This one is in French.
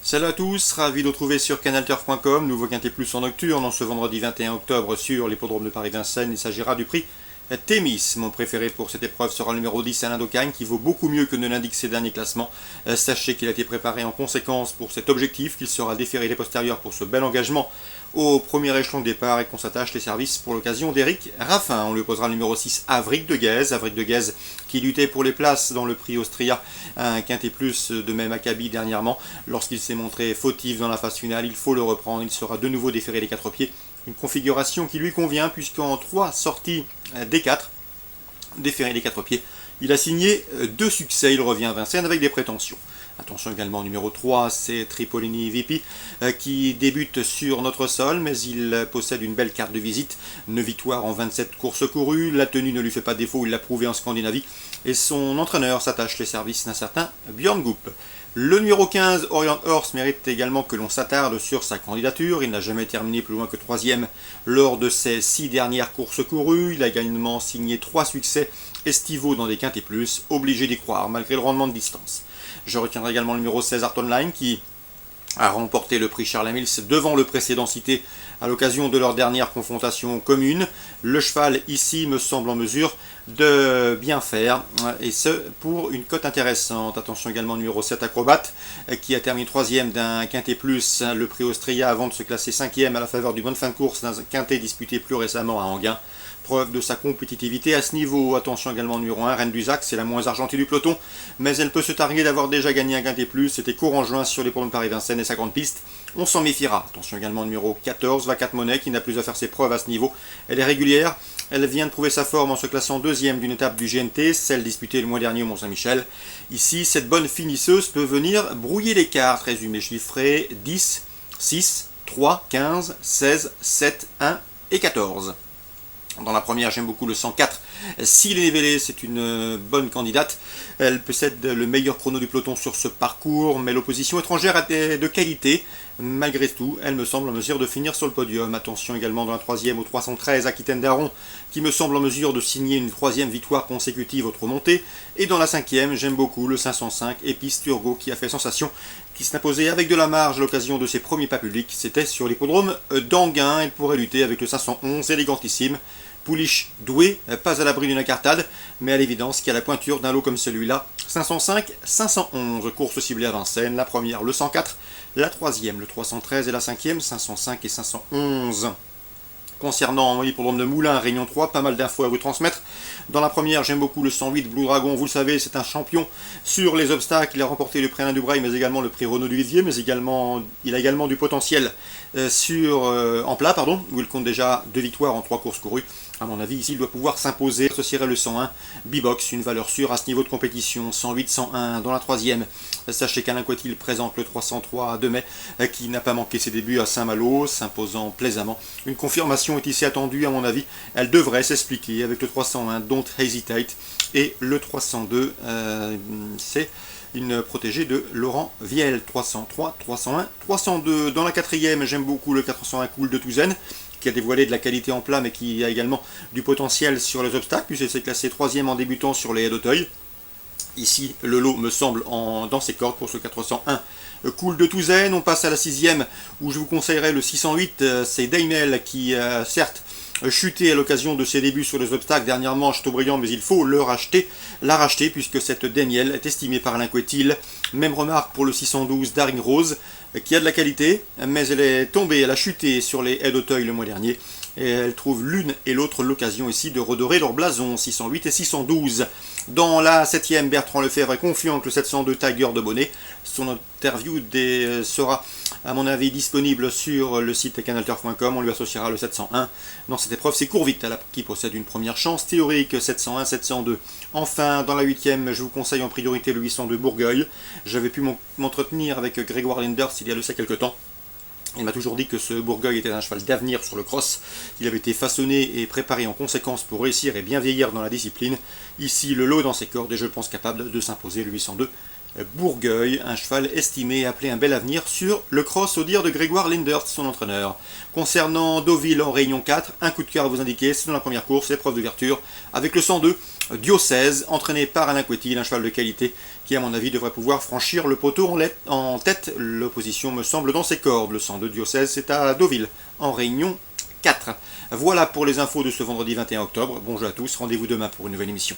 Salut à tous, ravi de vous retrouver sur canalturf.com, nouveau Quintet Plus en nocturne, en ce vendredi 21 octobre sur l'hippodrome de Paris-Vincennes. Il s'agira du prix Thémis. Mon préféré pour cette épreuve sera le numéro 10, Alain D'Ocagne, qui vaut beaucoup mieux que ne l'indiquent ses derniers classements. Sachez qu'il a été préparé en conséquence pour cet objectif, qu'il sera déféré les postérieurs pour ce bel engagement au premier échelon de départ et qu'on s'attache les services pour l'occasion d'Éric Raffin. On lui opposera le numéro 6, Avric de Guèze qui luttait pour les places dans le prix Austria, un Quintet Plus de même acabit dernièrement. Lorsqu'il s'est montré fautif dans la phase finale, il faut le reprendre, il sera de nouveau déféré les 4 pieds. Une configuration qui lui convient puisqu'en 3 sorties des 4, déféré les 4 pieds, il a signé 2 succès, il revient à Vincennes avec des prétentions. Attention également au numéro 3, c'est Tripolini VP qui débute sur notre sol, mais il possède une belle carte de visite. 9 victoires en 27 courses courues, la tenue ne lui fait pas défaut, il l'a prouvé en Scandinavie. Et son entraîneur s'attache les services d'un certain Björn Goop. Le numéro 15, Orient Horse, mérite également que l'on s'attarde sur sa candidature. Il n'a jamais terminé plus loin que 3e lors de ses 6 dernières courses courues. Il a également signé 3 succès estivaux dans des Quintet Plus, obligé d'y croire malgré le rendement de distance. Je retiendrai également le numéro 16, Art Online, qui a remporté le prix Charles Mills devant le précédent cité à l'occasion de leur dernière confrontation commune. Le cheval ici me semble en mesure de bien faire, et ce pour une cote intéressante. Attention également au numéro 7, Acrobat, qui a terminé 3e d'un Quintet Plus, le prix Austria, avant de se classer 5e à la faveur du bonne fin de course d'un Quintet disputé plus récemment à Enghien. Preuve de sa compétitivité à ce niveau. Attention également au numéro 1, Reine du Zac, c'est la moins argentée du peloton, mais elle peut se targuer d'avoir déjà gagné un Quintet Plus. C'était courant juin sur les de Paris-Vincennes et sa grande piste. On s'en méfiera. Attention également au numéro 14, Vacat Monet, qui n'a plus à faire ses preuves à ce niveau. Elle est régulière. Elle vient de prouver sa forme en se classant 2e d'une étape du GNT, celle disputée le mois dernier au Mont-Saint-Michel. Ici, cette bonne finisseuse peut venir brouiller les cartes. Résumé chiffré 10, 6, 3, 15, 16, 7, 1 et 14. Dans la première, j'aime beaucoup le 104. S'il est Vélé, c'est une bonne candidate. Elle possède le meilleur chrono du peloton sur ce parcours, mais l'opposition étrangère est de qualité. Malgré tout, elle me semble en mesure de finir sur le podium. Attention également dans la 3e au 313, Aquitaine d'Aron, qui me semble en mesure de signer une 3e victoire consécutive aux remontées. Et dans la 5e, j'aime beaucoup le 505, Epis Turgot, qui a fait sensation, qui s'est imposé avec de la marge à l'occasion de ses premiers pas publics. C'était sur l'hippodrome d'Enghien. Elle pourrait lutter avec le 511, élégantissime. Pouliche doué, pas à l'abri d'une incartade, mais à l'évidence qu'il y a la pointure d'un lot comme celui-là. 505, 511, course ciblée à Vincennes, la première le 104, la 3e le 313 et la 5e 505 et 511. Concernant l'hippodrome de Moulins, Réunion 3, pas mal d'infos à vous transmettre. Dans la première, j'aime beaucoup le 108 Blue Dragon. Vous le savez, c'est un champion sur les obstacles. Il a remporté le prix Alain Dubrail, mais également le prix Renaud Duvivier, mais également, il a également du potentiel en plat, où il compte déjà 2 victoires en 3 courses courues. À mon avis, ici, il doit pouvoir s'imposer. Associerait le 101, B-Box, une valeur sûre à ce niveau de compétition. 108, 101 dans la 3e. Sachez qu'Alain Coetil présente le 303 de mai, qui n'a pas manqué ses débuts à Saint-Malo, s'imposant plaisamment. Une confirmation est ici attendue, à mon avis. Elle devrait s'expliquer avec le 301, Don't Hesitate, et le 302, c'est une protégée de Laurent Viel. 303, 301, 302. Dans la 4e, j'aime beaucoup le 401 Cool de Touzen, qui a dévoilé de la qualité en plat, mais qui a également du potentiel sur les obstacles, puisqu'il s'est classé 3e en débutant sur les haies d'Auteuil. Ici, le lot me semble dans ses cordes pour ce 401 Cool de Touzen. On passe à la 6e, où je vous conseillerais le 608, c'est Daimel, qui certes chuté à l'occasion de ses débuts sur les obstacles dernièrement à Chateaubriand, mais il faut la racheter, puisque cette Daimiel est estimée par Alain Coetil. Même remarque pour le 612 Daring Rose, qui a de la qualité, mais elle est tombée, elle a chuté sur les haies d'Auteuil le mois dernier, et elle trouve l'une et l'autre l'occasion ici de redorer leur blason. 608 et 612. Dans la 7e, Bertrand Lefebvre est confiant que le 702 Tiger de Bonnet. Son interview sera, à mon avis, disponible sur le site canalturf.com. On lui associera le 701. Dans cette épreuve, c'est Courvite qui possède une première chance théorique, 701, 702. Enfin, dans la 8e, je vous conseille en priorité le 802 Bourgueil. J'avais pu m'entretenir avec Grégoire Linders il y a de ça quelques temps. Il m'a toujours dit que ce Bourgueil était un cheval d'avenir sur le cross. Il avait été façonné et préparé en conséquence pour réussir et bien vieillir dans la discipline. Ici, le lot est dans ses cordes et je pense capable de s'imposer le 802 Bourgueil, un cheval estimé et appelé un bel avenir sur le cross au dire de Grégoire Linders, son entraîneur. Concernant Deauville en Réunion 4, un coup de cœur à vous indiquer, c'est dans la première course, épreuve d'ouverture, avec le 102, Diocèse, entraîné par Alain Couetil, un cheval de qualité qui, à mon avis, devrait pouvoir franchir le poteau en tête. L'opposition me semble dans ses cordes. Le 102 Diocèse, c'est à Deauville, en Réunion 4. Voilà pour les infos de ce vendredi 21 octobre. Bonjour à tous, rendez-vous demain pour une nouvelle émission.